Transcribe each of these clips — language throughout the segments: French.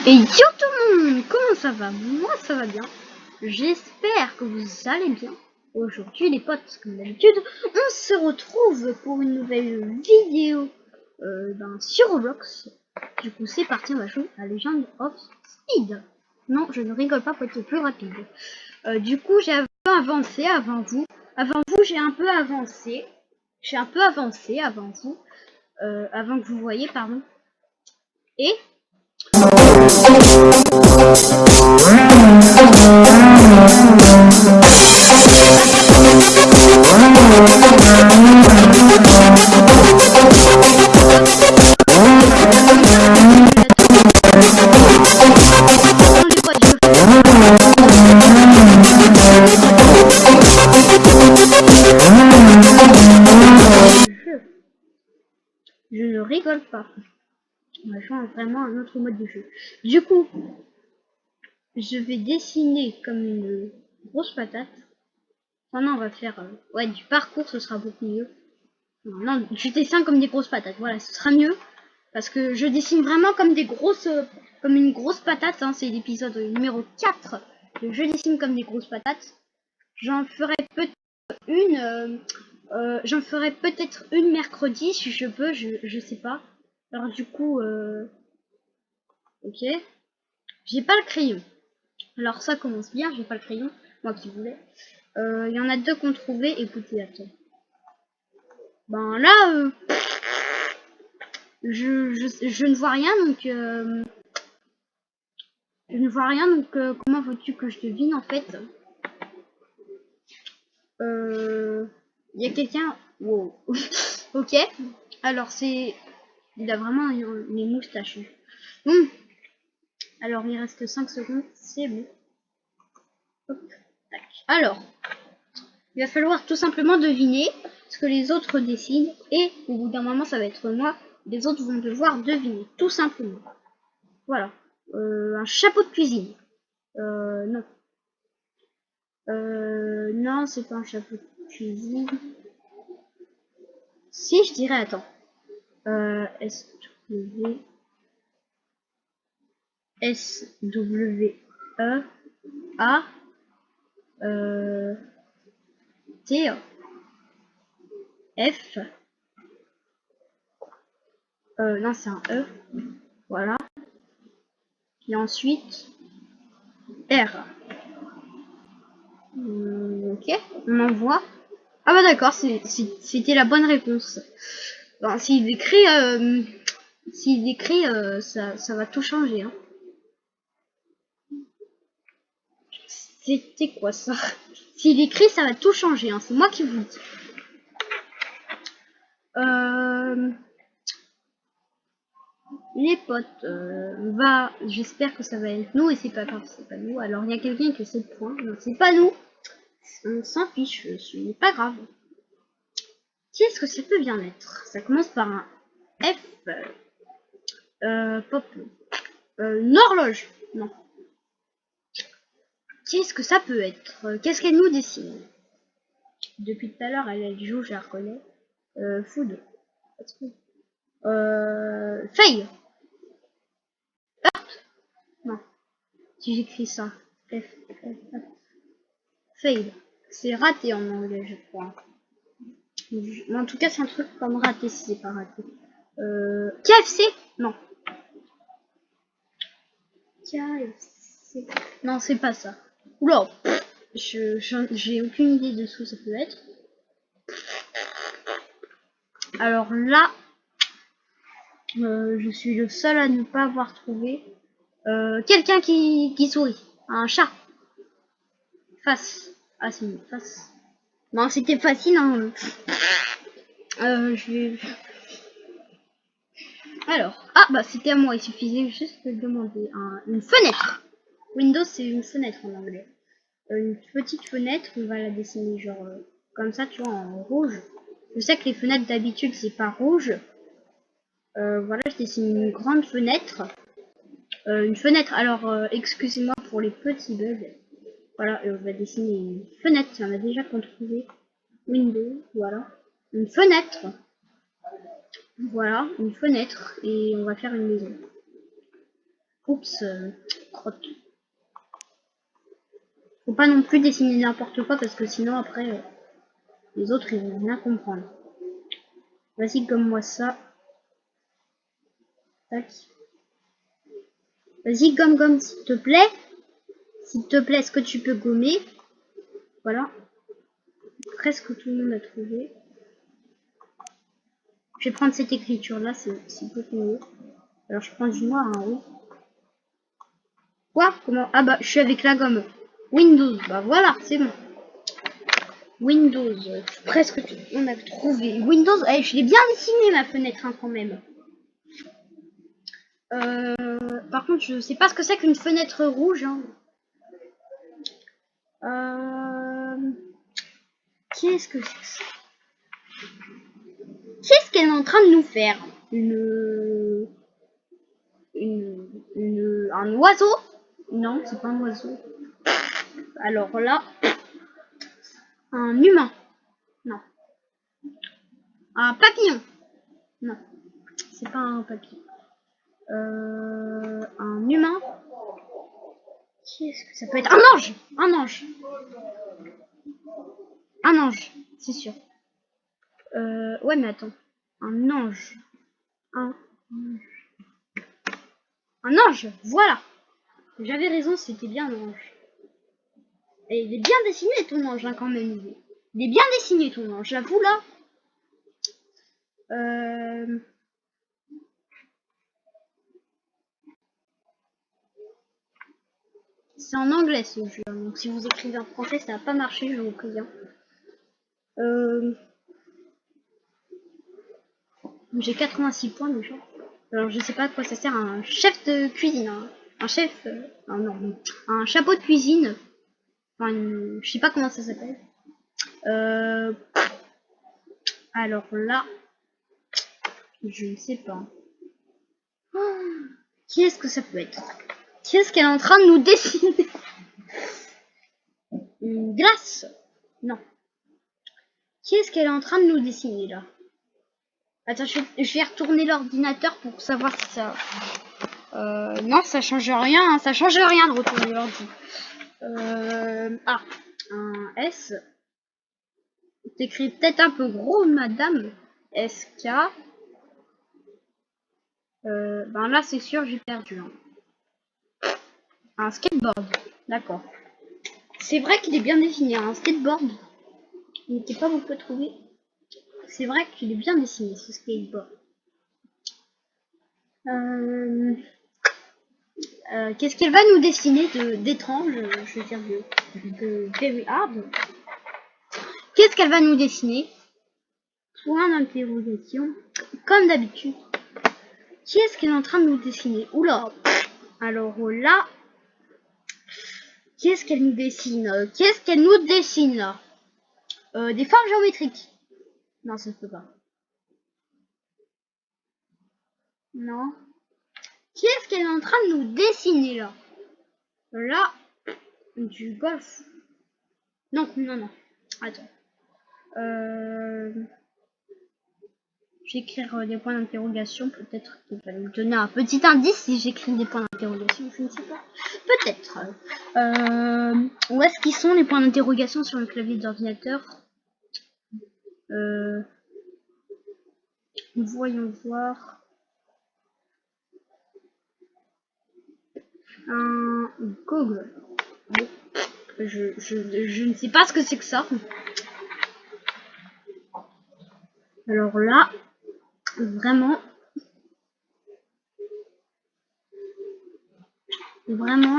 Et yo tout le monde, comment ça va? Moi ça va bien. J'espère que vous allez bien. Aujourd'hui les potes, comme d'habitude, on se retrouve pour une nouvelle vidéo sur Roblox. Du coup c'est parti, on va jouer à Legend of Speed. Non, je ne rigole pas pour être plus rapide. Du coup j'ai un peu avancé avant vous. Avant vous j'ai un peu avancé. J'ai un peu avancé avant vous. Avant que vous voyez, pardon. Et je ne rigole pas. On va jouer vraiment un autre mode de jeu. Du coup, je vais dessiner comme une grosse patate. Enfin non, on va faire ouais, du parcours, ce sera beaucoup mieux. Non, je dessine comme des grosses patates. Voilà, ce sera mieux. Parce que je dessine vraiment comme des grosses, comme une grosse patate. Hein, c'est l'épisode numéro 4. Je dessine comme des grosses patates. J'en ferai peut-être une... j'en ferai peut-être une mercredi si je peux, je sais pas. Alors du coup, ok. J'ai pas le crayon. Alors ça commence bien, j'ai pas le crayon, moi qui voulais. Il y en a deux qu'on trouvait, écoutez, attends. Ben là, je ne vois rien, donc... je ne vois rien, donc comment veux-tu que je devine en fait? Il y a quelqu'un... Wow. Ok. Alors c'est... Il a vraiment les moustaches. Alors il reste 5 secondes, c'est bon. Hop, tac. Alors, il va falloir tout simplement deviner ce que les autres dessinent. Et au bout d'un moment, ça va être moi. Les autres vont devoir deviner, tout simplement. Voilà. Un chapeau de cuisine. Non. Non, c'est pas un chapeau de cuisine. Si, je dirais, attends. SW... SWE... A... T... F... non, c'est un E. Voilà. Et ensuite... R. Ok, on envoie. Ah bah d'accord, c'était la bonne réponse. Bon, s'il écrit, ça va tout changer. Hein. C'était quoi ça? S'il écrit, ça va tout changer. Hein. C'est moi qui vous le dis. Les potes, j'espère que ça va être nous et c'est pas grave, c'est pas nous. Alors il y a quelqu'un qui a 7 points. Non, c'est pas nous. On s'en fiche, ce n'est pas grave. Qu'est-ce que ça peut bien être? Ça commence par un F. Pop. Une horloge. Non. Qu'est-ce que ça peut être? Qu'est-ce qu'elle nous dessine? Depuis tout à l'heure, elle joue, je la reconnais. Food. Fail. Non. Si j'écris ça. F. Fail. C'est raté en anglais, je crois. En tout cas, c'est un truc comme raté si c'est pas raté. KFC? Non. KFC. Non, c'est pas ça. Oula. J'ai aucune idée de ce que ça peut être. Alors là, je suis le seul à ne pas avoir trouvé. Quelqu'un qui sourit. Un chat. Face. Ah, c'est une face. Non, c'était facile. Hein. Je vais... Alors, ah bah c'était à moi. Il suffisait juste de demander une fenêtre. Windows, c'est une fenêtre en anglais. Une petite fenêtre, on va la dessiner genre comme ça, tu vois, en rouge. Je sais que les fenêtres d'habitude, c'est pas rouge. Voilà, je dessine une grande fenêtre. Une fenêtre, alors excusez-moi pour les petits bugs. Voilà, on va dessiner une fenêtre, on a déjà trouvé. Windows, voilà. Une fenêtre. Voilà, une fenêtre. Et on va faire une maison. Oups, crotte. Faut pas non plus dessiner n'importe quoi parce que sinon après les autres ils vont rien comprendre. Vas-y, gomme-moi ça. Tac. Vas-y, gomme s'il te plaît. S'il te plaît, est-ce que tu peux gommer? Voilà. Presque tout le monde a trouvé. Je vais prendre cette écriture là, c'est beaucoup mieux. Alors je prends du noir, hein, oui. Quoi? Comment? Ah bah je suis avec la gomme. Windows, bah voilà, c'est bon. Windows, presque tout. On a trouvé. Windows, je l'ai bien dessiné ma fenêtre hein, quand même. Par contre, je sais pas ce que c'est qu'une fenêtre rouge. Hein. Qu'est-ce que c'est que ça? Qu'est-ce qu'elle est en train de nous faire? Un oiseau? Non, c'est pas un oiseau. Alors là, un humain? Non. Un papillon? Non, c'est pas un papillon. Un humain? Qu'est-ce que ça peut être? Un ange! Un ange! Un ange, c'est sûr. Ouais, mais attends. Un ange. Un ange, voilà. J'avais raison, c'était bien un ange. Et il est bien dessiné ton ange, hein, quand même. Il est bien dessiné ton ange, j'avoue là. C'est en anglais ce jeu, donc si vous écrivez en français, ça va pas marcher, je vous préviens. J'ai 86 points déjà. Alors je sais pas à quoi ça sert un chef de cuisine, hein. Un chef, non, un chapeau de cuisine. Enfin, je sais pas comment ça s'appelle. Alors là, je ne sais pas. Qu'est-ce que ça peut être? Qu'est-ce qu'elle est en train de nous dessiner? Une glace? Non. Qu'est-ce qu'elle est en train de nous dessiner là? Attends, je vais retourner l'ordinateur pour savoir si ça... non, ça change rien, hein, ça change rien de retourner l'ordi. Ah, un S. T'écris peut-être un peu gros, madame. SK. Ben là, c'est sûr, j'ai perdu. Hein. Un skateboard. D'accord. C'est vrai qu'il est bien défini. Hein. Un skateboard. Il n'était pas beaucoup trouvé. C'est vrai qu'il est bien dessiné, ce skateboard. Qu'est-ce qu'elle va nous dessiner d'étrange, je veux dire de very hard. Qu'est-ce qu'elle va nous dessiner? Point d'interrogation, comme d'habitude. Qu'est-ce qu'elle est en train de nous dessiner? Oula. Alors là, qu'est-ce qu'elle nous dessine? Qu'est-ce qu'elle nous dessine là? Des formes géométriques. Non, ça se peut pas. Non. Qu'est-ce qu'elle est en train de nous dessiner là? Là, du golf. Non, non, non. Attends. Je vais écrire des points d'interrogation. Peut-être qu'il va nous donner un petit indice si j'écris des points d'interrogation. Je ne sais pas. Peut-être. Où est-ce qu'ils sont les points d'interrogation sur le clavier d'ordinateur? Voyons voir. Un Google. Je ne sais pas ce que c'est que ça. Alors là, vraiment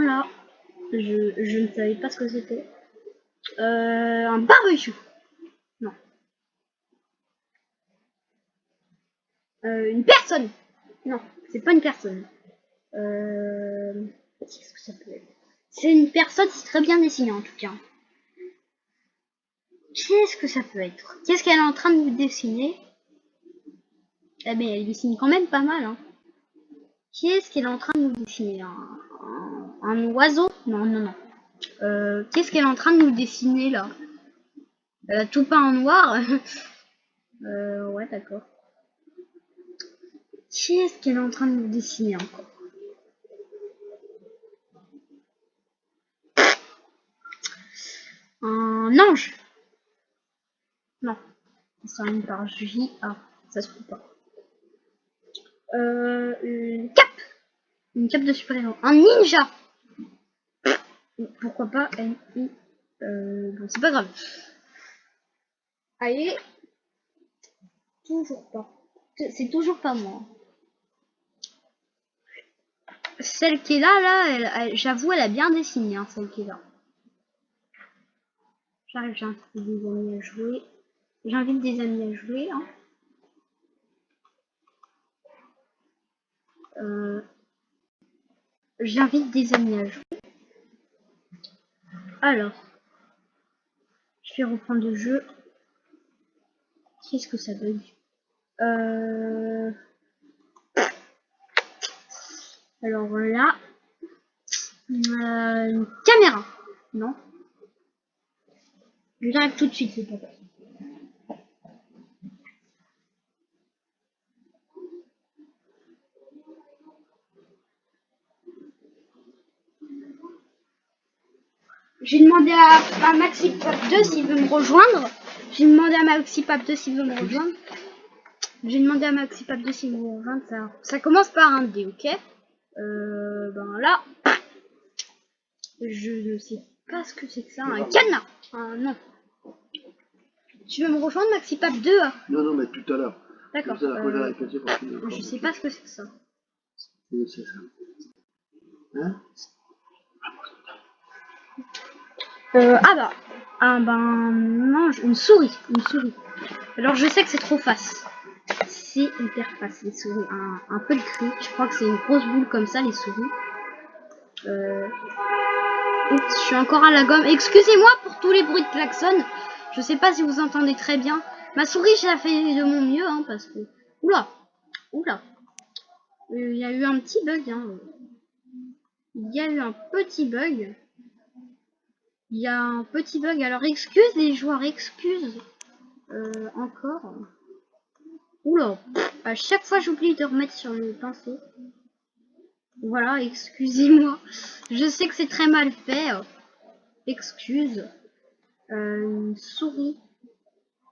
là, je ne savais pas ce que c'était. Un barbecue. Non. Une personne. Non, c'est pas une personne. Qu'est-ce que ça peut être? C'est une personne, c'est très bien dessiné en tout cas. Qu'est-ce que ça peut être? Qu'est-ce qu'elle est en train de nous dessiner? Eh ben, elle dessine quand même pas mal. Hein. Qu'est-ce qu'elle est en train de nous dessiner? Un oiseau? Non, non, non. Qu'est-ce qu'elle est en train de nous dessiner là? Tout peint en noir. Ouais, d'accord. Qu'est-ce qu'elle est en train de nous dessiner encore? Ça termine par J-A. Ça se trouve pas. Une cape. Une cape de super-héros. Un ninja. Pourquoi pas N-I. Bon, c'est pas grave. Allez. Toujours pas. C'est toujours pas moi. Celle qui est là, j'avoue, elle a bien dessiné, hein, celle qui est là. J'arrive, j'invite des amis à jouer. J'invite des amis à jouer. Hein. J'invite des amis à jouer. Alors, je vais reprendre le jeu. Qu'est-ce que ça bug? Alors là, une caméra. Non. J'arrive tout de suite, c'est pas grave. J'ai demandé à MaxiPap2 s'il veut me rejoindre. J'ai demandé à MaxiPap2 s'il veut me rejoindre. J'ai demandé à MaxiPap2 s'il veut me rejoindre. Ça commence par un D, ok? Ben là, je ne sais pas ce que c'est que ça. Un cadenas. Non. Tu veux me rejoindre, MaxiPap2? Non, mais tout à l'heure. D'accord. Je sais pas ce que c'est que ça. C'est ça. Hein? Non, une souris. Alors je sais que c'est trop face. C'est hyper face, les souris. Un peu de cri. Je crois que c'est une grosse boule comme ça, les souris. Oups, je suis encore à la gomme. Excusez-moi pour tous les bruits de klaxon. Je sais pas si vous entendez très bien. Ma souris, j'ai fait de mon mieux, hein, parce que... Oula. Il y a eu un petit bug, hein. Il y a eu un petit bug. Alors excuse les joueurs, excuse. Encore. Oula. À chaque fois, j'oublie de remettre sur le pinceau. Voilà, excusez-moi. Je sais que c'est très mal fait. Excuse. Une souris.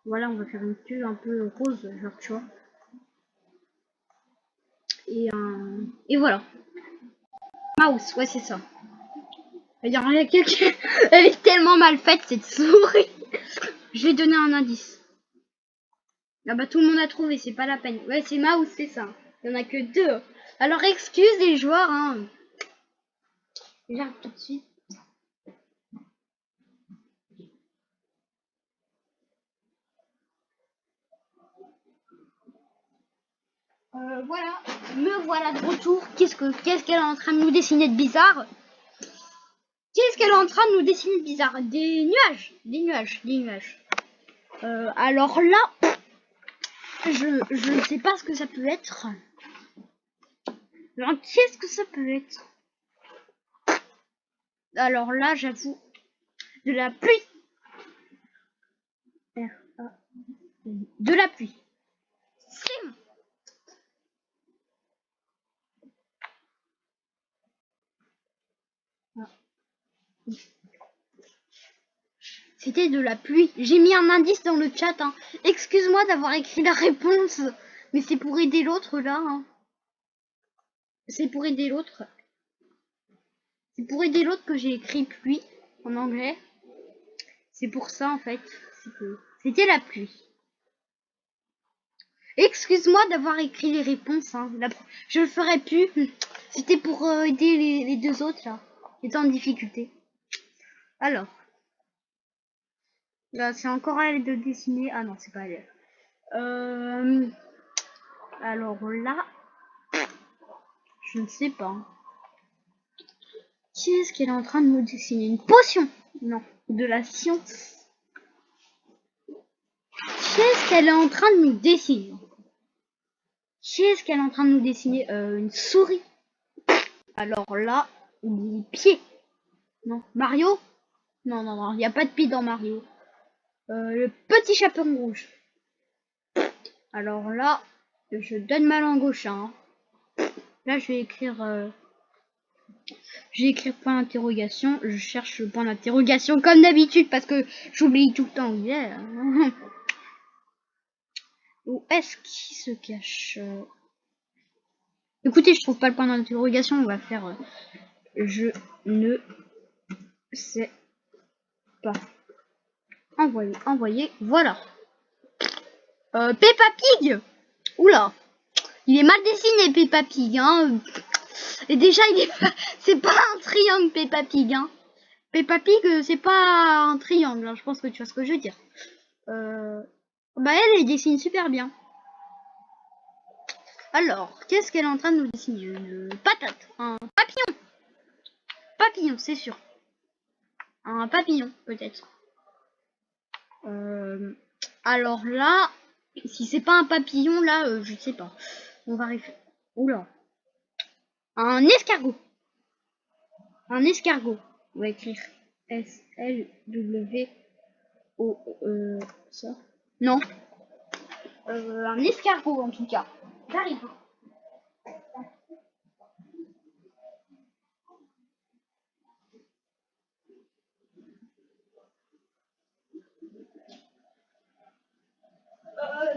Voilà, on va faire une queue un peu rose, genre, tu vois. Et voilà. Mouse, ouais, c'est ça. Il y a quelqu'un. Elle est tellement mal faite, cette souris. Je vais donner un indice. Ah bah, tout le monde a trouvé, c'est pas la peine. Ouais, c'est Mouse, c'est ça. Il y en a que 2. Alors, excuse les joueurs, hein. J'arrive tout de suite. Voilà, me voilà de retour. Qu'est-ce qu'elle est en train de nous dessiner de bizarre? Qu'est-ce qu'elle est en train de nous dessiner de bizarre? Des nuages. Alors là, je ne sais pas ce que ça peut être. Alors, qu'est-ce que ça peut être? Alors là, j'avoue, de la pluie. De la pluie. Sim. C'était de la pluie. J'ai mis un indice dans le chat. Hein. Excuse-moi d'avoir écrit la réponse. Mais c'est pour aider l'autre là. Hein. C'est pour aider l'autre. C'est pour aider l'autre que j'ai écrit pluie en anglais. C'est pour ça en fait. C'était la pluie. Excuse-moi d'avoir écrit les réponses. Hein. Je le ferai plus. C'était pour aider les deux autres là. Qui étaient en difficulté. Alors. Là, c'est encore à elle de dessiner. Ah non, c'est pas elle. Alors là, je ne sais pas. Qu'est-ce qu'elle est en train de nous dessiner? Une potion? Non, de la science. Qu'est-ce qu'elle est en train de nous dessiner? Qu'est-ce qu'elle est en train de nous dessiner? Une souris. Alors là, des pieds. Non, Mario? Non, il n'y a pas de pied dans Mario. Le petit chaperon rouge. Alors là, je donne ma langue au chat. Hein. Là, je vais écrire point d'interrogation. Je cherche le point d'interrogation comme d'habitude parce que j'oublie tout le temps. Yeah. Où est-ce qu'il se cache? Écoutez, je trouve pas le point d'interrogation. On va faire je ne sais pas. Envoyer, envoyer. Voilà. Peppa Pig. Oula. Il est mal dessiné, Peppa Pig. Hein. Et déjà, c'est pas un triangle, Peppa Pig. Hein. Peppa Pig, c'est pas un triangle. Hein. Je pense que tu vois ce que je veux dire. Bah, elle dessine super bien. Alors, qu'est-ce qu'elle est en train de nous dessiner? Une patate. Un papillon. Papillon, c'est sûr. Un papillon, peut-être. Alors là, si c'est pas un papillon, là, je sais pas. On va réfléchir. Oula. Un escargot. Un escargot. On va écrire S-L-W-O. Ça. Non. Un escargot, en tout cas. J'arrive.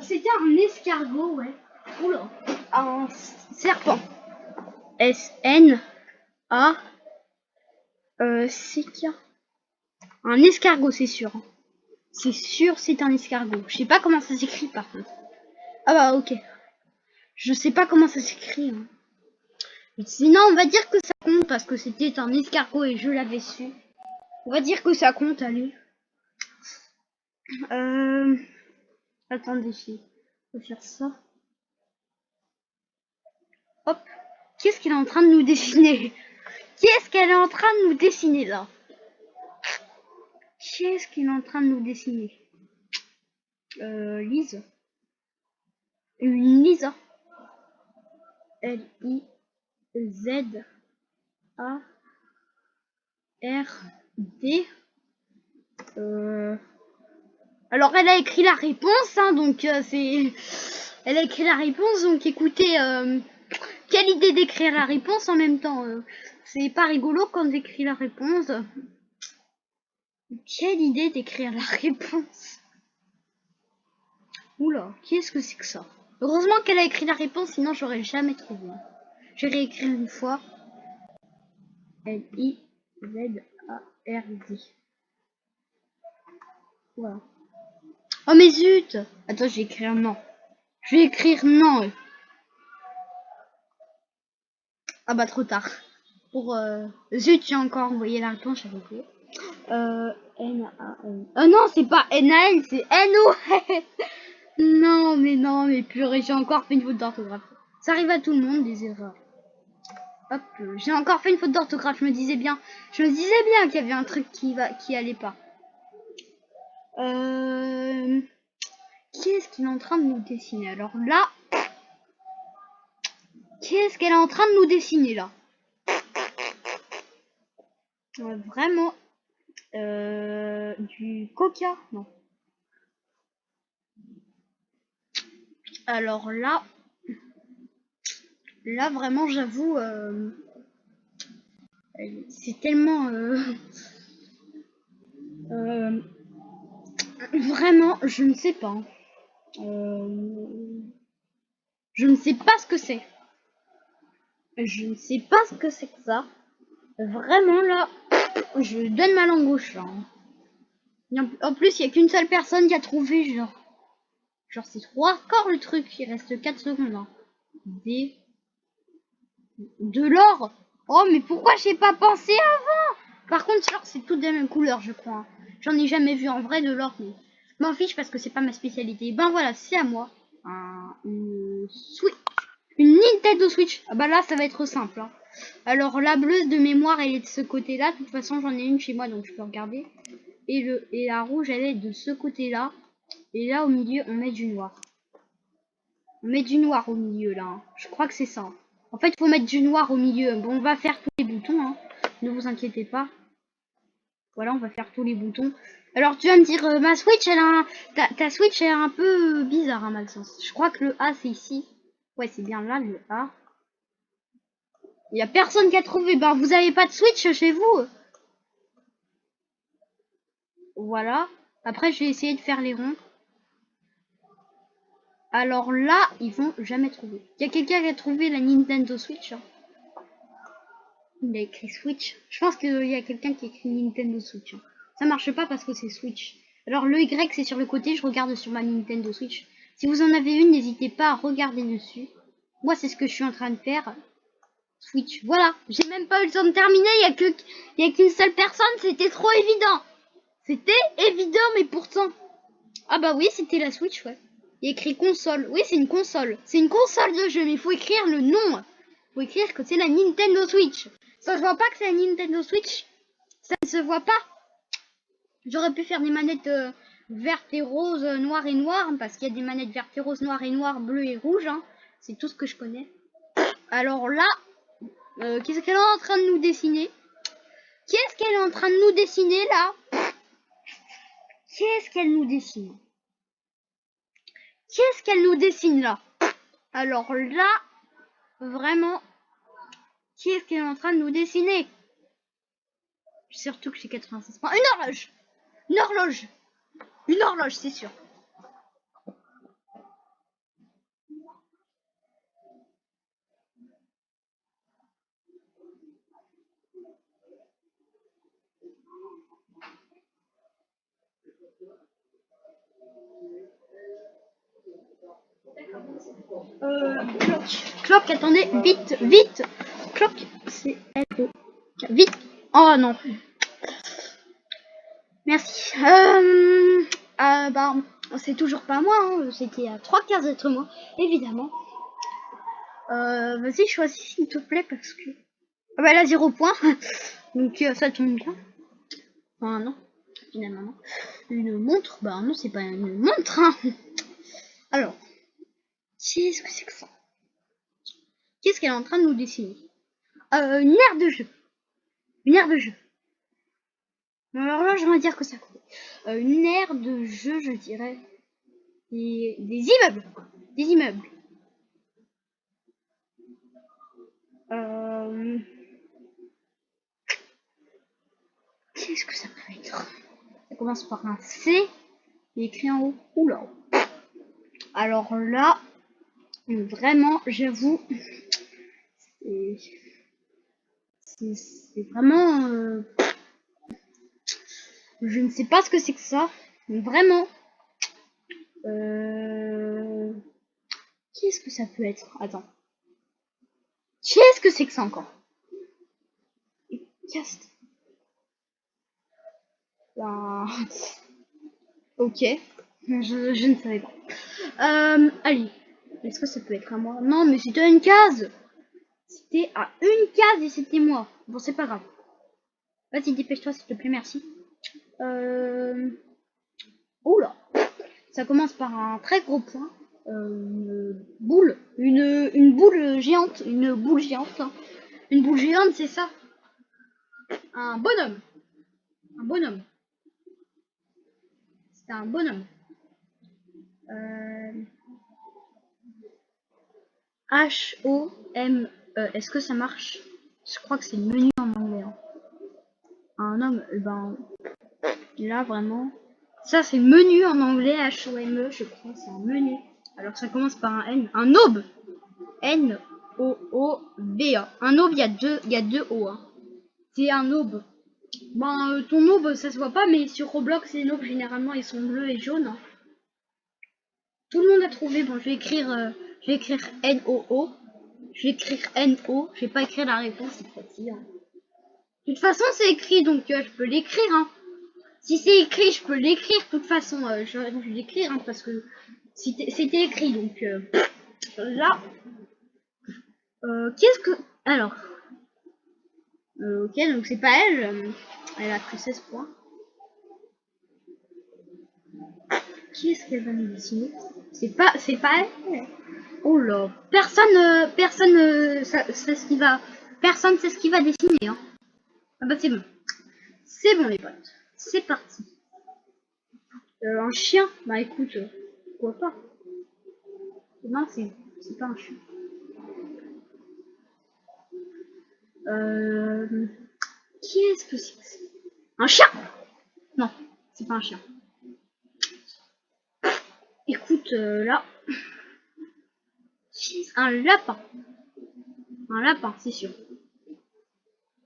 C'était un escargot, ouais. Oula. Un serpent. S-N-A. C-K. Un escargot, c'est sûr. C'est sûr, c'est un escargot. Je sais pas comment ça s'écrit, par contre. Ah bah, ok. Je sais pas comment ça s'écrit. Hein. Sinon, on va dire que ça compte parce que c'était un escargot et je l'avais su. On va dire que ça compte, allez. Attendez, je vais faire ça. Hop. Qu'est-ce qu'elle est en train de nous dessiner? Qu'est-ce qu'elle est en train de nous dessiner, là? Qu'est-ce qu'elle est en train de nous dessiner? Lise. Une Lisa. L-I-Z-A-R-D. Alors elle a écrit la réponse, hein, donc c'est... Elle a écrit la réponse, donc écoutez, quelle idée d'écrire la réponse en même temps. C'est pas rigolo quand j'écris la réponse. Quelle idée d'écrire la réponse. Oula, qu'est-ce que c'est que ça? Heureusement qu'elle a écrit la réponse, sinon j'aurais jamais trouvé. Je vais réécrire une fois. L-I-Z-A-R-D. Voilà. Oh mais zut! Attends, je vais écrire non. Je vais écrire non. Ah bah trop tard. Pour zut, j'ai encore envoyé la réponse, j'avais oublié. N-A-N. Oh non, c'est pas N-A-N, c'est N-O-N. Non, mais purée, j'ai encore fait une faute d'orthographe. Ça arrive à tout le monde, des erreurs. Hop, j'ai encore fait une faute d'orthographe, je me disais bien qu'il y avait un truc qui allait pas. Qu'est-ce qu'il est en train de nous dessiner? Alors là, qu'est-ce qu'elle est en train de nous dessiner là? Vraiment, du coca? Non. Alors là vraiment, j'avoue, c'est tellement... vraiment, je ne sais pas. Je ne sais pas ce que c'est. Je ne sais pas ce que c'est que ça. Vraiment, là, je donne ma langue au chat. Hein. En plus, il n'y a qu'une seule personne qui a trouvé, genre c'est trop hardcore le truc. Il reste 4 secondes. Hein. De l'or. Oh, mais pourquoi j'ai pas pensé avant? Par contre, l'or, c'est toutes des mêmes couleurs, je crois. Hein. J'en ai jamais vu en vrai de l'or, mais je m'en fiche parce que c'est pas ma spécialité. Ben voilà, c'est à moi. Une Switch. Une Nintendo Switch. Ah bah là, ça va être simple. Hein. Alors, la bleue de mémoire, elle est de ce côté-là. De toute façon, j'en ai une chez moi, donc je peux regarder. Et la rouge, elle est de ce côté-là. Et là, au milieu, on met du noir. On met du noir au milieu, là. Hein. Je crois que c'est ça. En fait, il faut mettre du noir au milieu. Bon, on va faire tous les boutons. Hein. Ne vous inquiétez pas. Voilà, on va faire tous les boutons. Alors, tu vas me dire, ma Switch, elle a ta Switch, elle est un peu bizarre, à Malsens. Je crois que le A, c'est ici. Ouais, c'est bien là, le A. Il n'y a personne qui a trouvé. Ben, vous avez pas de Switch chez vous? Voilà. Après, je vais essayer de faire les ronds. Alors là, ils vont jamais trouver. Il y a quelqu'un qui a trouvé la Nintendo Switch. Hein. Il a écrit Switch. Je pense qu'il y a quelqu'un qui a écrit Nintendo Switch. Hein. Ça marche pas parce que c'est Switch. Alors le Y c'est sur le côté, je regarde sur ma Nintendo Switch. Si vous en avez une, n'hésitez pas à regarder dessus. Moi c'est ce que je suis en train de faire. Switch, voilà. J'ai même pas eu le temps de terminer, il y a qu'une seule personne, c'était trop évident. C'était évident mais pourtant. Ah bah oui, c'était la Switch, ouais. Il y a écrit console. Oui, c'est une console. C'est une console de jeu, mais il faut écrire le nom. Il faut écrire que c'est la Nintendo Switch. Ça se voit pas que c'est la Nintendo Switch. Ça ne se voit pas. J'aurais pu faire des manettes vertes et roses, noires et noires, parce qu'il y a des manettes vertes et roses, noires et noires, bleues et rouges. Hein. C'est tout ce que je connais. Alors là, qu'est-ce qu'elle est en train de nous dessiner? Qu'est-ce qu'elle est en train de nous dessiner là? Qu'est-ce qu'elle nous dessine? Qu'est-ce qu'elle nous dessine là? Alors là, vraiment, qu'est-ce qu'elle est en train de nous dessiner? Surtout que j'ai 86 points. Une horloge! Une horloge! Une horloge, c'est sûr. Clock, attendez, vite, vite! Clock, c'est L-O. Vite! Oh non! Merci. Bah, c'est toujours pas moi, hein. C'était à 3 quarts d'être moi, évidemment. Vas-y, choisis s'il te plaît, parce que... Ah bah, elle a 0 point. Donc, ça tombe bien. Ah non, finalement non. Une montre? Bah non, c'est pas une montre, hein. Alors, qu'est-ce que c'est que ça? Qu'est-ce qu'elle est en train de nous dessiner? Une aire de jeu. Une aire de jeu. Alors là, j'aimerais dire que ça compte. Une aire de jeu, je dirais. Des immeubles. Des immeubles. Qu'est-ce que ça peut être? Ça commence par un C. Il est écrit en haut. Oula. Alors là, vraiment, j'avoue, c'est vraiment... je ne sais pas ce que c'est que ça. Vraiment. Qu'est-ce que ça peut être? Attends. Qu'est-ce que c'est que ça encore? Cast. Ok. Je ne savais pas. Allez. Est-ce que ça peut être à moi? Non, mais c'était une case. C'était à une case et c'était moi. Bon, c'est pas grave. Vas-y, dépêche-toi, s'il te plaît, merci. Oula. Ça commence par un très gros point. Une boule. Une boule géante. Une boule géante. Hein. Une boule géante, c'est ça. Un bonhomme. Un bonhomme. C'est un bonhomme. H-O-M-E. Est-ce que ça marche? Je crois que c'est le menu en anglais. Hein. Un homme, ben là vraiment. Ça c'est menu en anglais, H-O-M-E, je crois, c'est un menu. Alors ça commence par un N. Un aube. N-O-O-B-A. Un aube, il y a deux O. Hein. C'est un aube. Ben ton aube, ça se voit pas, mais sur Roblox, les aubes généralement ils sont bleus et jaunes. Hein. Tout le monde a trouvé. Bon, je vais écrire N-O-O. Je vais écrire N-O. Je vais pas écrire la réponse, c'est facile. Hein. De toute façon, c'est écrit, donc je peux l'écrire. Hein. Si c'est écrit, je peux l'écrire. De toute façon, je vais l'écrire, hein, parce que c'était écrit. Donc là, qu'est-ce que... Alors, ok, donc c'est pas elle. Elle a que 16 points. Qu'est-ce qu'elle va nous dessiner? C'est pas elle. Oh là, personne sait ce qui va... Personne sait ce qui va dessiner. Hein. Ah bah c'est bon. C'est bon les potes. C'est parti. Un chien? Bah écoute, pourquoi pas? Non, c'est pas un chien. Qu'est-ce que c'est? Un chien? Non, c'est pas un chien. Écoute, là, un lapin. Un lapin, c'est sûr.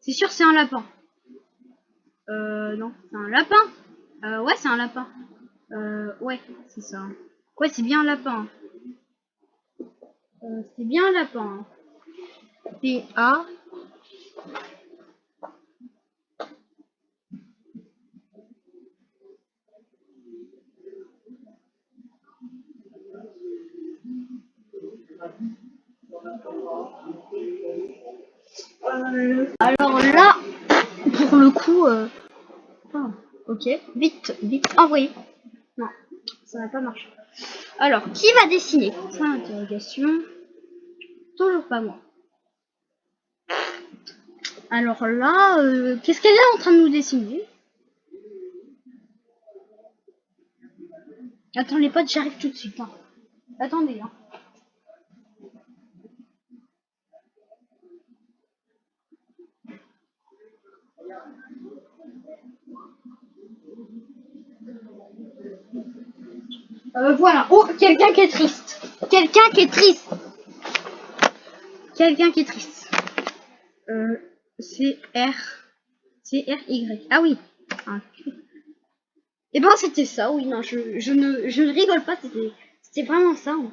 C'est sûr, c'est un lapin. Non, c'est un lapin. Ouais, c'est un lapin. Ouais, c'est ça. Ouais, c'est bien un lapin. C'est bien un lapin. P-A. Alors là, pour le coup, ok, vite, vite, envoyé. Non, ça n'a pas marché. Alors, qui va dessiner? Point d'interrogation. Toujours pas moi. Alors là, qu'est-ce qu'elle est en train de nous dessiner? Attends les potes, j'arrive tout de suite. Hein. Attendez. Hein. Voilà. Oh, quelqu'un qui est triste. Quelqu'un qui est triste. Quelqu'un qui est triste. C-R... C-R-Y. Ah oui. Et ben c'était ça, oui. Non, je ne rigole pas. C'était vraiment ça. Hein.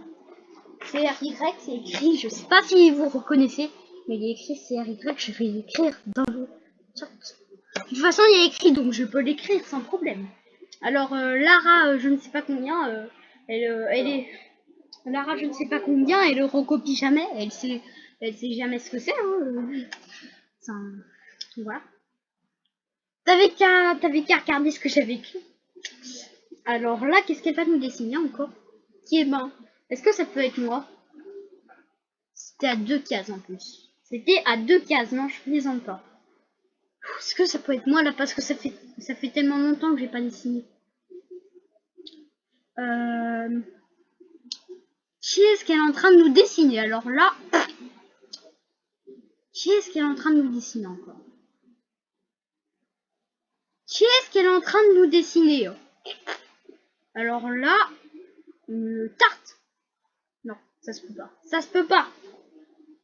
C-R-Y, c'est écrit. Je sais pas si vous reconnaissez. Mais il y a écrit C-R-Y. Je vais l'écrire dans le chat. De toute façon, il y a écrit, donc je peux l'écrire sans problème. Alors, Lara, je ne sais pas combien, elle est... Lara, je ne sais pas combien, elle le recopie jamais, elle sait jamais ce que c'est. Hein. Voilà. T'avais qu'à regarder ce que j'avais écrit. Alors là, qu'est-ce qu'elle va nous dessiner encore? Qui est ben? Est-ce que ça peut être moi? C'était à 2 cases en plus. C'était à 2 cases, non, je plaisante pas. Est-ce que ça peut être moi là? Parce que ça fait tellement longtemps que j'ai pas dessiné. Qui est-ce qu'elle est en train de nous dessiner? Alors là, qui est-ce qu'elle est en train de nous dessiner encore? Qui est-ce qu'elle est en train de nous dessiner? Alors là, une tarte. Non, ça se peut pas. Ça se peut pas.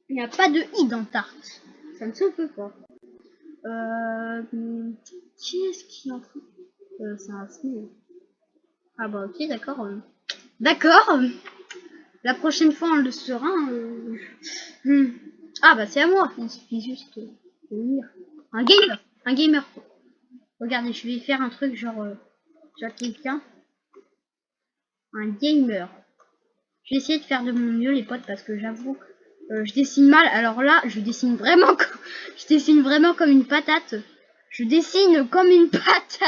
Il n'y a pas de i dans tarte. Ça ne se peut pas. Qui est-ce qui est en train... c'est un snail. Ah bah ok, d'accord. D'accord. La prochaine fois, on le saura. Ah bah c'est à moi. Il suffit juste de lire. Un gamer. Un gamer. Regardez, je vais faire un truc genre quelqu'un. Un gamer. Je vais essayer de faire de mon mieux les potes parce que j'avoue je dessine mal. Alors là, je dessine vraiment comme une patate. Je dessine comme une patate.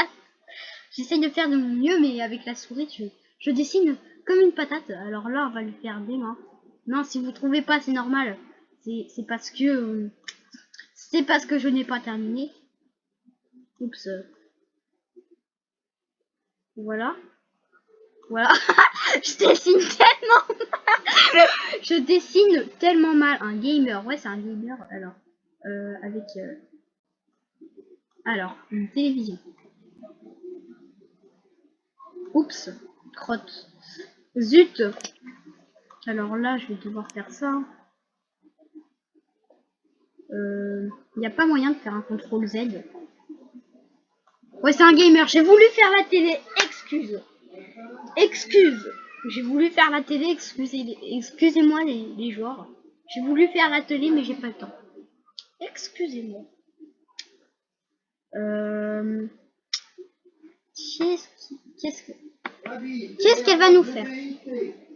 J'essaye de faire de mon mieux mais avec la souris, je dessine comme une patate. Alors là, on va le faire dès maintenant. Non, si vous trouvez pas, c'est normal. C'est parce que je n'ai pas terminé. Oups. Voilà. Voilà. Je dessine tellement mal. Un gamer. Ouais, c'est un gamer. Alors, avec... alors, une télévision. Oups. Crotte. Zut. Alors là, je vais devoir faire ça. Il n'y a pas moyen de faire un contrôle Z. Ouais, c'est un gamer. J'ai voulu faire la télé. Excuse. J'ai voulu faire la télé. Excusez-moi les joueurs. J'ai voulu faire la télé, mais j'ai pas le temps. Excusez-moi. Qu'est-ce qu'elle va nous faire?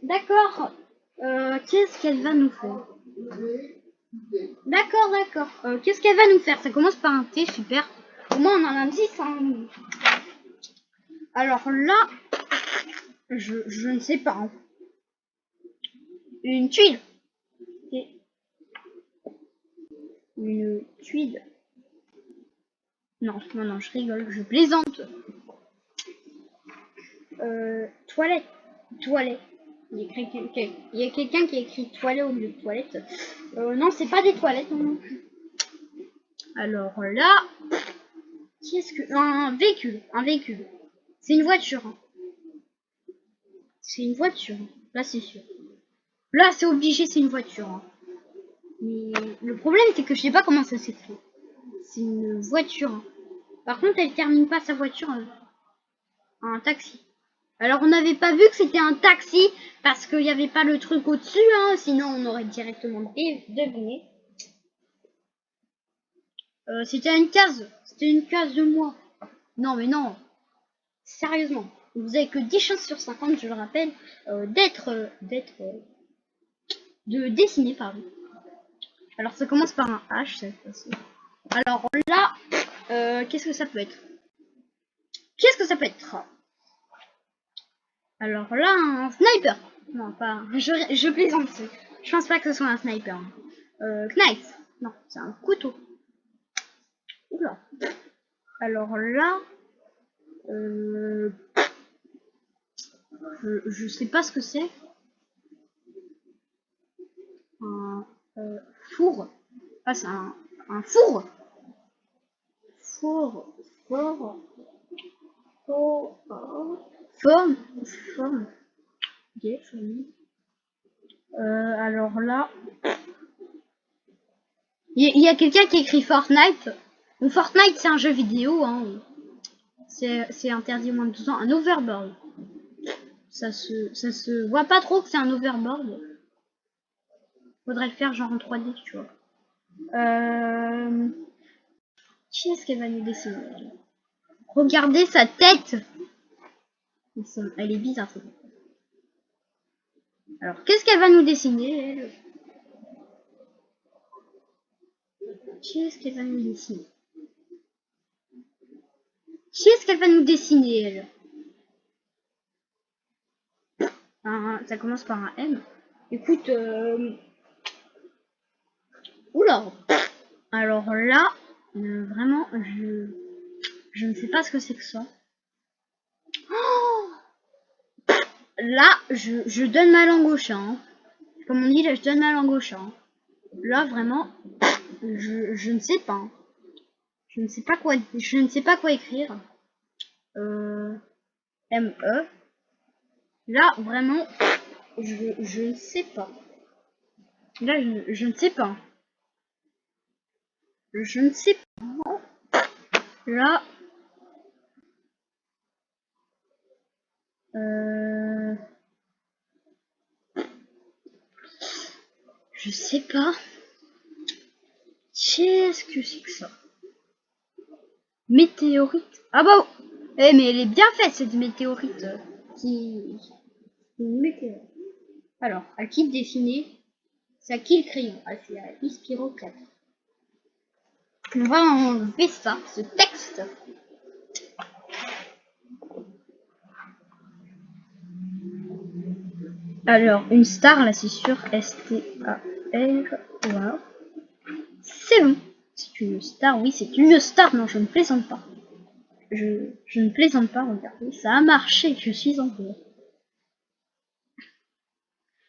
D'accord. Qu'est-ce qu'elle va nous faire? D'accord. Qu'est-ce qu'elle va nous faire? Ça commence par un T, super. Au moins on en a un 10. Hein. Alors là, je ne sais pas. Hein. Une tuile. Une tuile. Non, je rigole, je plaisante. Toilette. Il y a quelqu'un qui a écrit toilette au lieu de toilette. Non, c'est pas des toilettes non plus. Alors là, qu'est-ce que... Un véhicule. C'est une voiture. Hein. C'est une voiture. Là, c'est sûr. Là, c'est obligé, c'est une voiture. Hein. Mais le problème, c'est que je sais pas comment ça s'écrit. C'est une voiture. Hein. Par contre, elle termine pas sa voiture en un taxi. Alors, on n'avait pas vu que c'était un taxi parce qu'il n'y avait pas le truc au-dessus. Hein, sinon, on aurait directement deviné. C'était une case. C'était une case de moi. Non, mais non. Sérieusement. Vous avez que 10 chances sur 50, je le rappelle, de dessiner, pardon. Alors, ça commence par un H, cette fois-ci. Alors là, qu'est-ce que ça peut être? Qu'est-ce que ça peut être? Alors là, un sniper. Non, pas. Je plaisante. Je pense pas que ce soit un sniper. Knife. Non, c'est un couteau. Oula. Alors là, je sais pas ce que c'est. Un four. Ah, c'est un four. Four. Forme. Ok, alors là, il y a quelqu'un qui écrit Fortnite. Bon, Fortnite, c'est un jeu vidéo. Hein. C'est interdit aux moins de 12 ans. Un overboard. Ça se voit pas trop que c'est un overboard. Faudrait le faire genre en 3D, tu vois. Qui est-ce qu'elle va nous dessiner? Regardez sa tête. Elle est bizarre. Alors, qu'est-ce qu'elle va nous dessiner, elle? Qu'est-ce qu'elle va nous dessiner? Qu'est-ce qu'elle va nous dessiner, elle? Ça commence par un M. Écoute, oula. Alors là, vraiment, je ne sais pas ce que c'est que ça. Oh, là, je donne ma langue au chat. Hein. Comme on dit, là, je donne ma langue au chat. Hein. Là, vraiment, je ne sais pas. Hein. Je ne sais pas quoi écrire. M-E. Là, vraiment, je ne sais pas. Là, je ne sais pas. Je ne sais pas. Là, je sais pas. Qu'est-ce que c'est que ça? Météorite. Ah bah, eh, mais elle est bien faite cette météorite. Une météorite. Alors, à qui dessiner? C'est à qui le crayon? Ah, c'est à Ispiro 4. On va enlever ça, ce texte. Alors, une star, là, c'est sûr. S-T-A-R. Voilà. C'est bon. C'est une star, oui, c'est une star. Non, je ne plaisante pas. Je ne plaisante pas, regardez. Ça a marché, je suis en paix.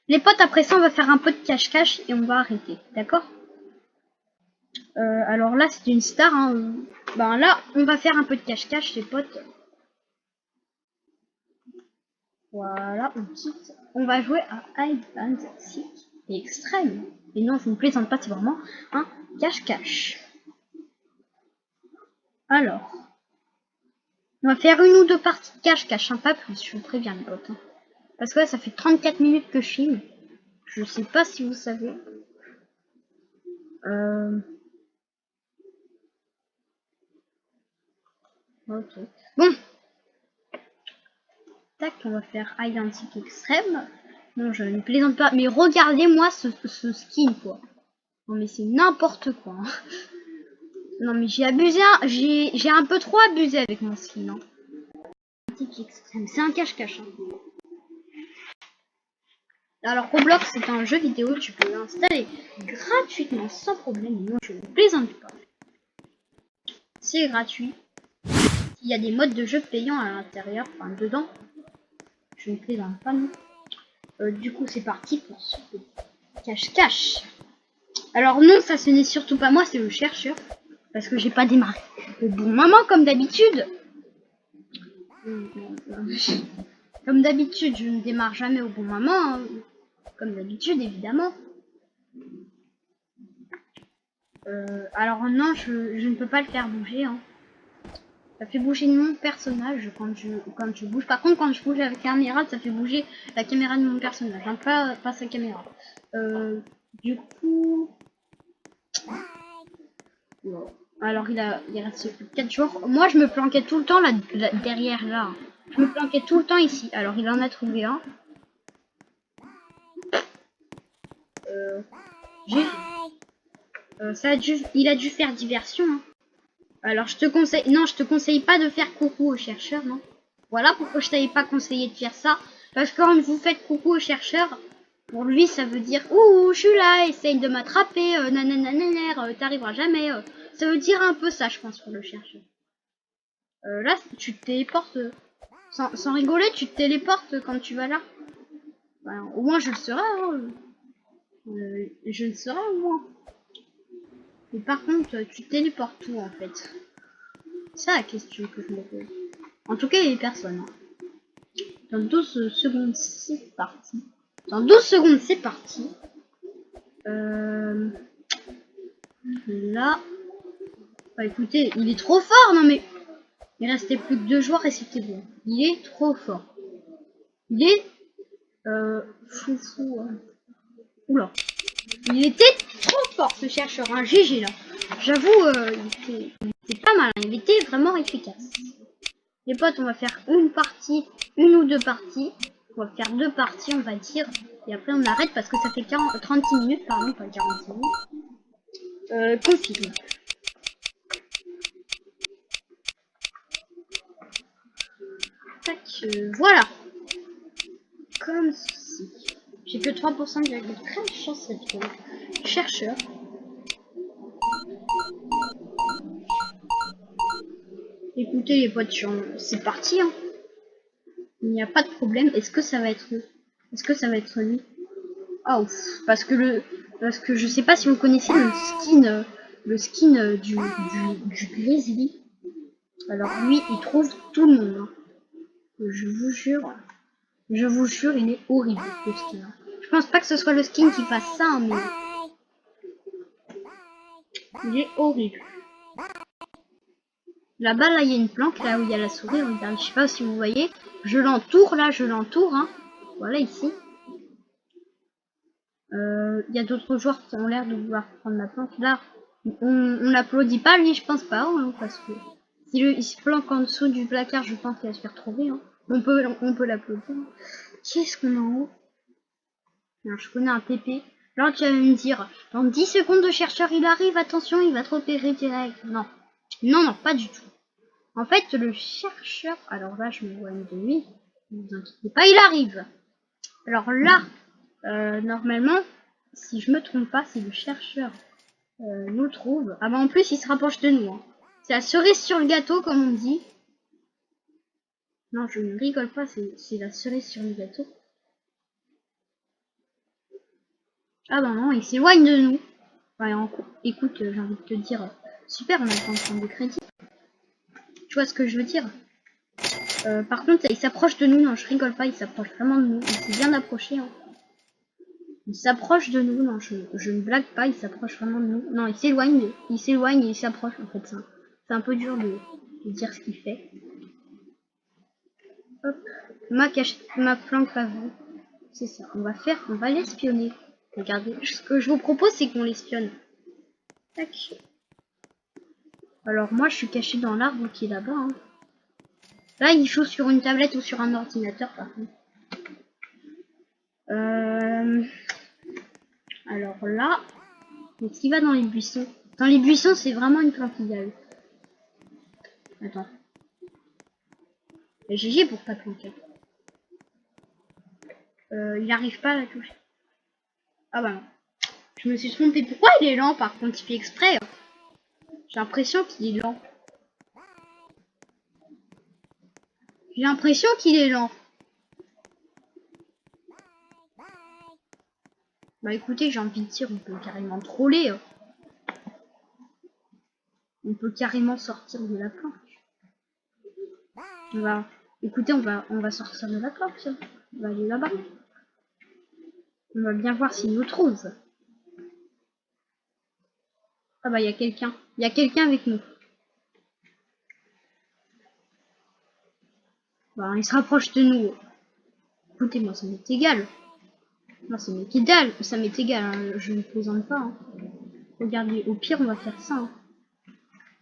Les potes, après ça, on va faire un peu de cache-cache et on va arrêter. D'accord? Alors là, c'est une star. Hein. Ben là, on va faire un peu de cache-cache, les potes. Voilà, on quitte. On va jouer à Hide and Seek extrême. Et non, je ne plaisante pas, c'est vraiment un cache-cache. Alors, on va faire une ou deux parties de cache-cache, hein, pas plus, je vous préviens les potes. Hein. Parce que là, ça fait 34 minutes que je filme. Je sais pas si vous savez. Ok. Bon. Tac, on va faire Hide and Seek extrême. Non, je ne plaisante pas. Mais regardez-moi ce skin, quoi. Non, mais c'est n'importe quoi. Hein. Non, mais j'ai abusé. J'ai un peu trop abusé avec mon skin. Hein. C'est un cache-cache. Hein. Alors, Roblox, c'est un jeu vidéo. Tu peux l'installer gratuitement, sans problème. Moi, je ne plaisante pas. C'est gratuit. Il y a des modes de jeu payants à l'intérieur. Enfin, dedans. Je ne plaisante pas, non. Du coup, c'est parti pour ce cache-cache. Alors non, ça ce n'est surtout pas moi, c'est le chercheur. Parce que j'ai pas démarré au bon moment, comme d'habitude. Comme d'habitude, je ne démarre jamais au bon moment. Hein. comme d'habitude, évidemment. Alors non, je ne peux pas le faire bouger. Hein. Ça fait bouger mon personnage quand je bouge. Par contre, quand je bouge avec la caméra, ça fait bouger la caméra de mon personnage, hein, pas sa caméra. Du coup... Bon. Alors il reste 4 jours. Moi je me planquais tout le temps là, derrière là. Je me planquais tout le temps ici. Alors il en a trouvé un. Il a dû faire diversion. Hein. Alors je te conseille, non, je te conseille pas de faire coucou aux chercheurs, non. Voilà pourquoi je t'avais pas conseillé de faire ça. Parce que quand vous faites coucou aux chercheurs, pour lui ça veut dire ouh, je suis là, essaye de m'attraper, nananananer, t'arriveras jamais. Ça veut dire un peu ça, je pense, pour le chercheur. Là, tu te téléportes, sans rigoler, tu te téléportes quand tu vas là. Ben, au moins je le serai, hein. Je le serai au moins. Mais par contre, tu te téléportes où en fait? C'est ça la question que je me pose. En tout cas, il y a personne. Hein. Dans 12 secondes, c'est parti. Dans 12 secondes, c'est parti. Là. Bah écoutez, il est trop fort, non mais... Il restait plus que 2 joueurs et c'était bon. Il est trop fort. Il est... Foufou. Hein. Oula. Il était trop fort ce chercheur, un GG là. J'avoue, il était pas mal, il était vraiment efficace. Les potes, on va faire une partie, une ou deux parties. On va faire 2 parties, on va dire. Et après, on arrête parce que ça fait 36 minutes, pardon, pas 46 minutes. Confirme. Tac, voilà. Comme ceci. J'ai que 3% de très chance cette chercheur. Écoutez les potes, c'est parti. Hein. Il n'y a pas de problème. Est-ce que ça va être lui? Ah ouf, parce que je sais pas si vous connaissez le skin du Grizzly. Alors lui, il trouve tout le monde. Hein. Je vous jure, il est horrible le skin. Hein. Je pense pas que ce soit le skin qui fasse ça, mais il est horrible. Là-bas, là, il y a une planque, là où il y a la souris. Regarde, je sais pas si vous voyez. Je l'entoure, là, Hein. Voilà, ici. Il y a d'autres joueurs qui ont l'air de vouloir prendre la planque. Là, on n'applaudit pas, lui, je pense pas, hein, parce que il se planque en dessous du placard, je pense qu'il va se faire trouver. Hein. On peut l'applaudir. Hein. Qu'est-ce qu'on a en haut? Alors, je connais un TP. Là, tu vas me dire, dans 10 secondes de chercheur, il arrive, attention, il va te repérer direct. Non. Non, pas du tout. En fait, le chercheur... Alors là, je me vois de lui. Ne vous inquiétez pas, il arrive. Alors là, normalement, si je me trompe pas, si le chercheur nous trouve... Ah bah en plus, il se rapproche de nous. Hein. C'est la cerise sur le gâteau, comme on dit. Non, je ne rigole pas, c'est la cerise sur le gâteau. Ah bah non, il s'éloigne de nous. Ouais, écoute, j'ai envie de te dire... Super, on a le temps de prendre des crédits. Tu vois ce que je veux dire? Par contre, il s'approche de nous. Non, je rigole pas, il s'approche vraiment de nous. Il s'est bien approché. Hein. Il s'approche de nous. Non, je ne blague pas, il s'approche vraiment de nous. Non, il s'éloigne et il s'approche. En fait, c'est un peu dur de dire ce qu'il fait. Hop, ma planque à vous. C'est ça. On va l'espionner. Regardez, ce que je vous propose, c'est qu'on l'espionne. Tac. Alors moi, je suis caché dans l'arbre qui est là-bas. Hein. Là, il joue sur une tablette ou sur un ordinateur, par contre. Alors là, est-ce qu'il va dans les buissons? Dans les buissons, c'est vraiment une planque idéale. Attends. GG pour ta planquer. Il n'arrive pas à la toucher. Ah bah non. Je me suis trompée. Pourquoi il est lent par contre? Il fait exprès. J'ai l'impression qu'il est lent. J'ai l'impression qu'il est lent. Bah écoutez, j'ai envie de dire, on peut carrément troller. On peut carrément sortir de la planque. Écoutez, on va sortir de la planque. Ça. On va aller là-bas. On va bien voir s'il nous trouve. Ah bah il y a quelqu'un. Il y a quelqu'un avec nous. Bah, il se rapproche de nous. Écoutez, moi ça m'est égal. Moi ça m'est égal. Ça m'est égal. Hein. Je ne plaisante pas. Hein. Regardez, au pire on va faire ça. Hein.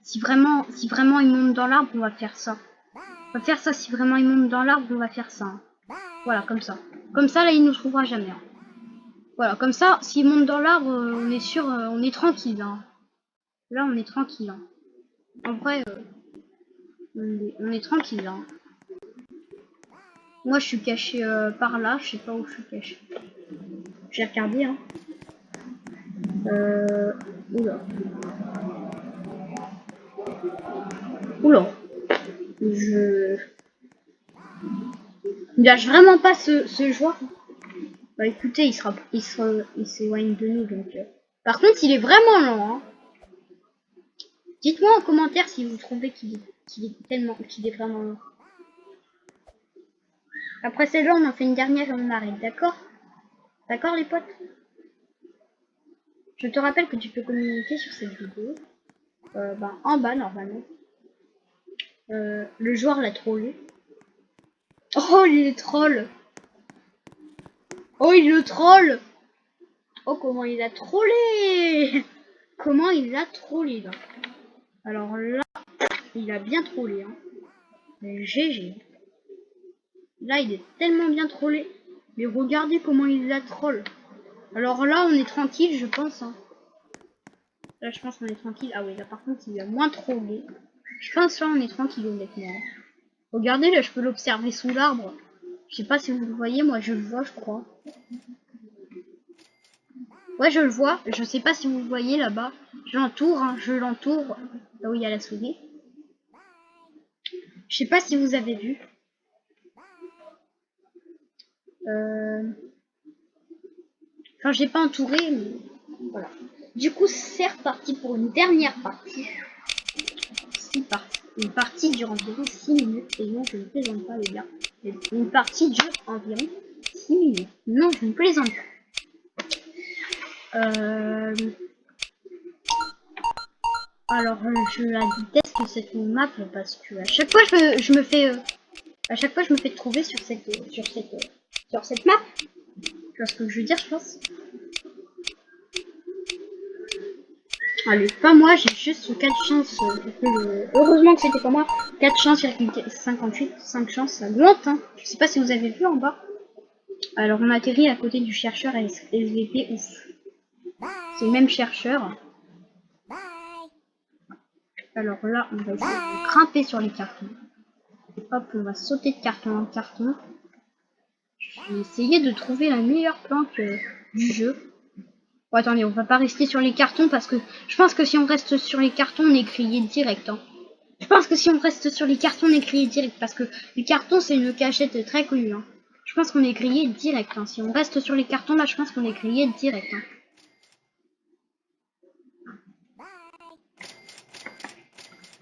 Si vraiment il monte dans l'arbre, on va faire ça. On va faire ça. Si vraiment il monte dans l'arbre, on va faire ça. Hein. Voilà, comme ça. Comme ça, là, il nous trouvera jamais. Hein. Voilà, comme ça, s'il monte dans l'arbre, on est sûr, on est tranquille. Hein. Là, on est tranquille. Hein. En vrai, on est tranquille. Hein. Moi, je suis caché par là. Je sais pas où je suis caché. J'ai regardé. Hein. Oula. Oula. Je lâche vraiment pas ce joueur. Bah écoutez, il s'éloigne de nous donc. Par contre, il est vraiment lent. Hein. Dites-moi en commentaire si vous trouvez qu'il est vraiment lent. Après celle-là, on en fait une dernière et on arrête, d'accord? D'accord les potes? Je te rappelle que tu peux communiquer sur cette vidéo. En bas normalement. Le joueur l'a trollé. Oh il est troll. Oh il le troll. Oh comment il a trollé. Comment il a trollé là. Alors là, il a bien trollé. Hein. GG. Là il est tellement bien trollé. Mais regardez comment il la troll. Alors là on est tranquille je pense. Hein. Là je pense qu'on est tranquille. Ah oui là par contre il a moins trollé. Je pense là on est tranquille honnêtement. Regardez là je peux l'observer sous l'arbre. Je sais pas si vous le voyez, moi je le vois je crois. Ouais je le vois, je sais pas si vous le voyez là-bas. Je l'entoure, hein. Je l'entoure. Là où il y a la souris. Je sais pas si vous avez vu. Enfin j'ai pas entouré mais voilà. Du coup c'est reparti pour une dernière partie. Une partie dure environ 6 minutes. Et non, je ne plaisante pas, les gars. Une partie dure environ 6 minutes. Non, je ne plaisante pas. Alors, je la déteste cette map parce que à chaque fois, je me fais trouver sur cette map. Tu vois ce que je veux dire, je pense. Allez, pas moi, j'ai juste 4 chances. Heureusement que c'était pas moi. 4 chances, 58, 5 chances, ça augmente. Hein. Je sais pas si vous avez vu en bas. Alors, on atterrit à côté du chercheur SVP ouf. C'est le même chercheur. Alors là, on va essayer de grimper sur les cartons. Hop, on va sauter de carton en carton. Je vais essayer de trouver la meilleure planque du jeu. Bon, attendez, on va pas rester sur les cartons parce que je pense que si on reste sur les cartons, on est grillé direct. Hein. Je pense que si on reste sur les cartons, on est grillé direct parce que les cartons, c'est une cachette très connue. Hein. Je pense qu'on est grillé direct. Hein. Si on reste sur les cartons, là, je pense qu'on est grillé direct. Hein.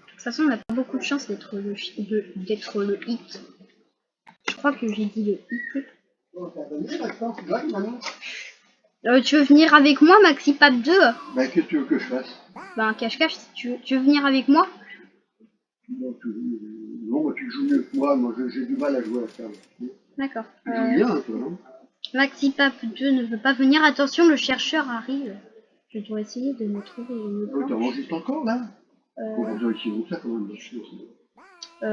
De toute façon, on n'a pas beaucoup de chance d'être le hit. Je crois que j'ai dit le hit. Tu veux venir avec moi, MaxiPap 2? Bah, qu'est-ce que tu veux que je fasse? Bah, un cache-cache, si tu veux venir avec moi? Non, tu joues mieux que moi j'ai du mal à jouer à ça. D'accord. Tu joues bien, toi, non? MaxiPap 2 ne veut pas venir. Attention, le chercheur arrive. Je dois essayer de me trouver une planche. T'en enregistres encore, là? On doit essayer de ça, quand même. C'est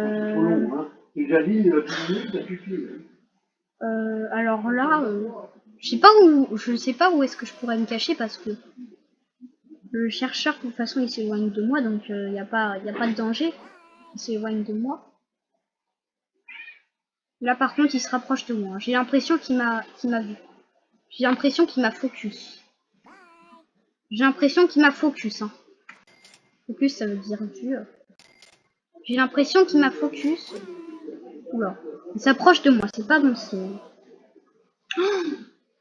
trop long, hein? Déjà dit, 10 minutes, ça suffit. Alors là, je sais pas où est-ce que je pourrais me cacher parce que le chercheur, de toute façon, il s'éloigne de moi, donc il n'y a pas de danger. Il s'éloigne de moi. Là, par contre, il se rapproche de moi. J'ai l'impression qu'il m'a vu. J'ai l'impression qu'il m'a focus. J'ai l'impression qu'il m'a focus. Hein. Focus, ça veut dire vu. J'ai l'impression qu'il m'a focus. Oula. Il s'approche de moi, c'est pas bon signe.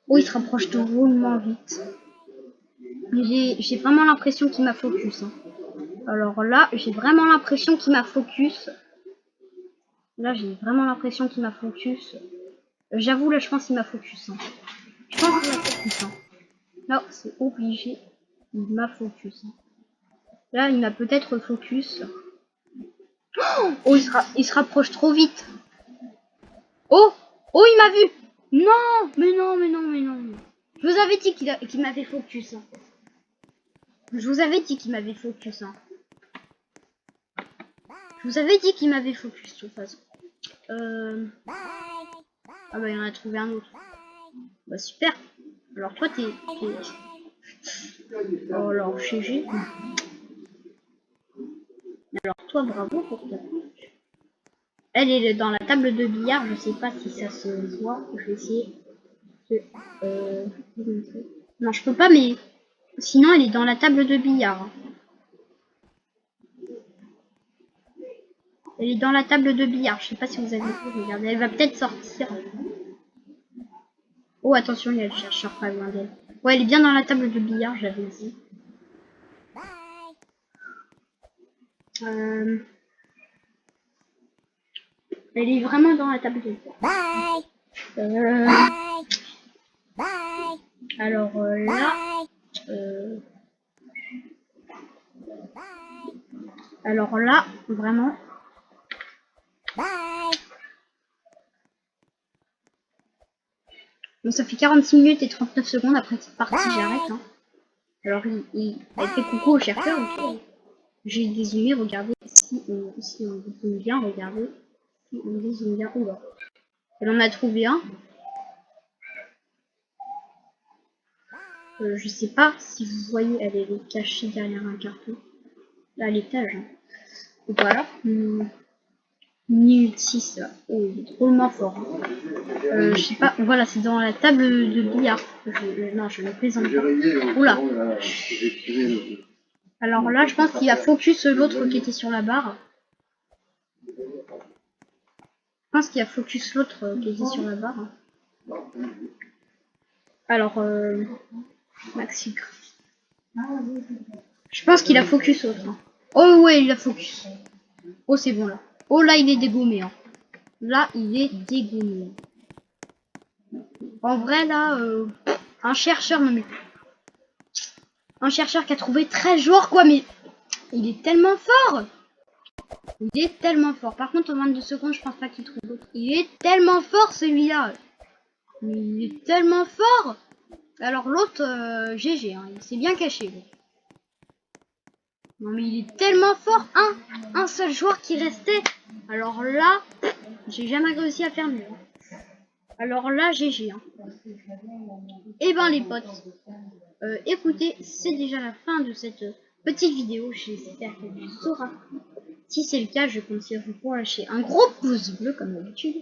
Oh, il se rapproche de drôlement vite. J'ai vraiment l'impression qu'il m'a focus. Hein. Alors là, j'ai vraiment l'impression qu'il m'a focus. Là, j'ai vraiment l'impression qu'il m'a focus. J'avoue, là, je pense qu'il m'a focus. Hein. Je pense qu'il m'a focus. Hein. Non, c'est obligé. Il m'a focus. Hein. Là, il m'a peut-être focus. Oh, il se rapproche trop vite. Oh, oh, il m'a vu. Non, mais non, mais non, mais non. Je vous avais dit qu'il m'avait focus. Hein. Je vous avais dit qu'il m'avait focus. Hein. Je vous avais dit qu'il m'avait focus de toute façon. Ah bah il en a trouvé un autre. Bah super. Alors toi t'es... Oh alors GG. Alors toi bravo pour ta couche. Elle est dans la table de billard. Je sais pas si ça se voit. Je vais essayer de... Non je peux pas mais... Sinon elle est dans la table de billard. Elle est dans la table de billard. Je sais pas si vous avez vu. Regardez, elle va peut-être sortir. Oh attention, il y a le chercheur pas loin d'elle. Ouais, elle est bien dans la table de billard, j'avais dit. Elle est vraiment dans la table de billard. Alors là... alors là, vraiment... Bon, ça fait 46 minutes et 39 secondes après cette partie, j'arrête. Hein. Alors, il a fait coucou au chercheur. Okay. J'ai dézoomé, regardez, si on dézoome bien, regardez. Si on dézoome bien, oula. Elle en a trouvé un. Je sais pas si vous voyez, elle est cachée derrière un carton. Là, à l'étage. Hein. Ou pas alors Minute 6. Oh, il est drôlement fort. Hein. Je sais pas, voilà, c'est dans la table de billard. Non, je ne plaisante pas. Oula. Alors là, je pense qu'il a focus l'autre qui était sur la barre. Je pense qu'il a focus l'autre qui était sur la barre. Alors, Maxi. Je pense qu'il a focus l'autre. Hein. Oh ouais, il a focus. Oh, c'est bon là. Oh là, il est dégommé. Hein. Là, il est dégommé. En vrai, là, un chercheur, non mais... Un chercheur qui a trouvé 13 joueurs, quoi, mais... Il est tellement fort. Il est tellement fort. Par contre, en 22 secondes, je pense pas qu'il trouve d'autres. Il est tellement fort, celui-là. Il est tellement fort. Alors, l'autre, GG, hein, il s'est bien caché. Bon. Non, mais il est tellement fort. Un seul joueur qui restait. Alors là, j'ai jamais réussi à faire mieux. Alors là, GG. Hein. Et ben, les potes. Écoutez, c'est déjà la fin de cette petite vidéo. J'espère qu'elle vous aura. Si c'est le cas, je compte sur vous pour lâcher un gros pouce bleu comme d'habitude.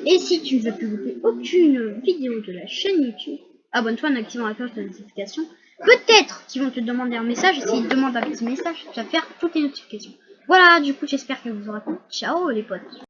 Et si tu ne veux plus louper aucune vidéo de la chaîne YouTube, abonne-toi en activant la cloche de notification. Peut-être qu'ils vont te demander un message. Et s'ils te demandent un petit message, tu vas faire toutes les notifications. Voilà, du coup, j'espère que vous aura plu. Ciao les potes.